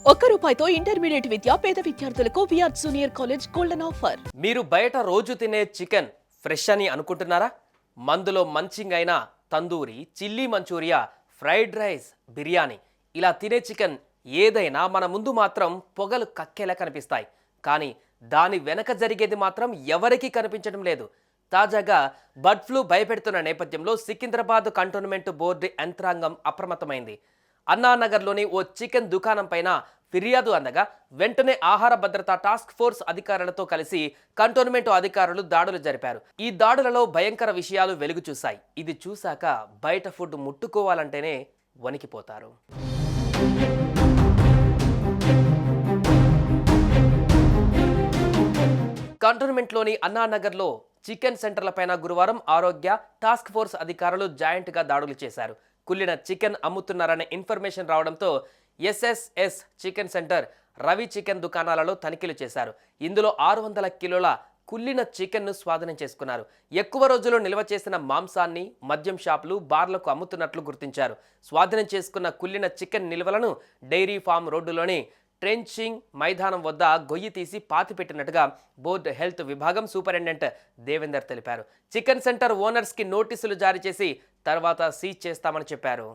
రూపాయితో intermediate విద్య పేద విద్యార్థులకు VR junior college golden offer. మీరు బయట రోజు తినే చికెన్ ఫ్రెష్ అని అనుకుంటున్నారా? మందులో మంచింగ్ అయిన tandoori, chilli manchurian, fried rice, biryani ఇలా తినే చికెన్ ఏదైనా మన ముందు మాత్రం పొగలు కక్కేలా కనిపిస్తాయి. కానీ దాని వెనక జరిగేది మాత్రం ఎవరికీ కనిపించడం లేదు. తాజాగా బర్డ్ ఫ్లూ భయపెడుతున్న నేపథ్యంలో సికింద్రాబాద్ కంటోన్మెంట్ బోర్డు యంత్రాంగం అప్రమత్తమైంది. అన్నానగర్లోని ఓ చికెన్ దుకాణం పైన ఫిర్యాదు అందగా వెంటనే ఆహార భద్రతా టాస్క్ ఫోర్స్ అధికారులతో కలిసి కంటోన్మెంట్ అధికారులు దాడులు జరిపారు. ఈ దాడులలో భయంకర విషయాలు వెలుగు చూశాయి. ఇది చూశాక బయట ఫుడ్ ముట్టుకోవాలంటేనే వణికిపోతారు. కంటోన్మెంట్లోని అన్నానగర్లో చికెన్ సెంటర్లపైన గురువారం ఆరోగ్య టాస్క్ ఫోర్స్ అధికారులు జాయింట్గా దాడులు చేశారు. కుళ్ళిన చికెన్ అమ్ముతున్నారనే ఇన్ఫర్మేషన్ రావడంతో SSS chicken centre, Ravi chicken దుకాణాలలో తనిఖీలు చేశారు. ఇందులో 600 కిలోల కుళ్ళిన చికెన్ను స్వాధీనం చేసుకున్నారు. ఎక్కువ రోజులు నిల్వ చేసిన మాంసాన్ని మద్యం షాపులు, బార్లకు అమ్ముతున్నట్లు గుర్తించారు. స్వాధీనం చేసుకున్న కుళ్ళిన చికెన్ నిల్వలను డైరీ ఫామ్ రోడ్డులోని ట్రెంచింగ్ మైదానం వద్ద గొయ్యి తీసి పాతిపెట్టినట్టుగా బోర్డు హెల్త్ విభాగం సూపరింటెండెంట్ దేవేందర్ తెలిపారు. చికెన్ సెంటర్ ఓనర్స్కి నోటీసులు జారీ చేసి తర్వాత సీజ్ చేస్తామని చెప్పారు.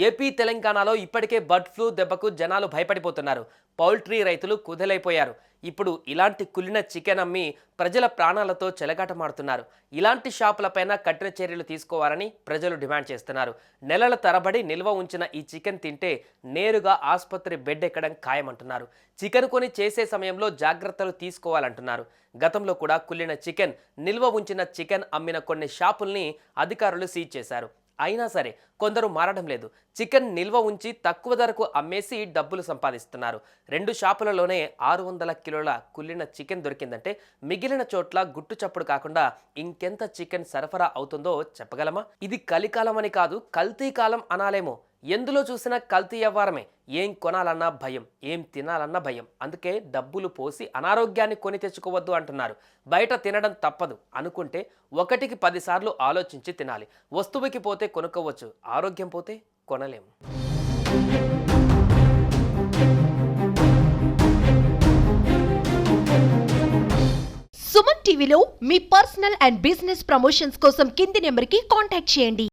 ఏపీ, తెలంగాణలో ఇప్పటికే బర్డ్ ఫ్లూ దెబ్బకు జనాలు భయపడిపోతున్నారు. పౌల్ట్రీ రైతులు కుదేలైపోయారు. ఇప్పుడు ఇలాంటి కుళ్ళిన చికెన్ అమ్మి ప్రజల ప్రాణాలతో చెలగాటమాడుతున్నారు. ఇలాంటి షాపులపైన కఠిన చర్యలు తీసుకోవాలని ప్రజలు డిమాండ్ చేస్తున్నారు. నెలల తరబడి నిల్వ ఉంచిన ఈ చికెన్ తింటే నేరుగా ఆసుపత్రి బెడ్ ఎక్కడం ఖాయమంటున్నారు. చికెన్ కొని చేసే సమయంలో జాగ్రత్తలు తీసుకోవాలంటున్నారు. గతంలో కూడా కుళ్ళిన చికెన్, నిల్వ ఉంచిన చికెన్ అమ్మిన కొన్ని షాపుల్ని అధికారులు సీజ్ చేశారు. అయినా సరే కొందరు మారడం లేదు. చికెన్ నిల్వ ఉంచి తక్కువ ధరకు అమ్మేసి డబ్బులు సంపాదిస్తున్నారు. 2 షాపులలోనే 600 కిలోల కుళ్ళిన చికెన్ దొరికిందంటే మిగిలిన చోట్ల గుట్టు చప్పుడు కాకుండా ఇంకెంత చికెన్ సరఫరా అవుతుందో చెప్పగలమా? ఇది కలికాలం అని కాదు, కల్తీ కాలం అనాలేమో. ఎందులో చూసినా కల్తీ వ్యవహారమే. ఏం కొనాలన్నా భయం, ఏం తినాలన్నా భయం. అందుకే డబ్బులు పోసి అనారోగ్యాన్ని కొని తెచ్చుకోవద్దు అంటున్నారు. బయట తినడం తప్పదు అనుకుంటే 1కి 10 సార్లు ఆలోచించి తినాలి. వస్తువుకి పోతే కొనుక్కోవచ్చు, ఆరోగ్యం పోతే కొనలేం. సుమన్ టీవీలో మీ పర్సనల్ అండ్ బిజినెస్ ప్రమోషన్స్ కోసం కింది నెంబర్కి కాంటాక్ట్ చేయండి.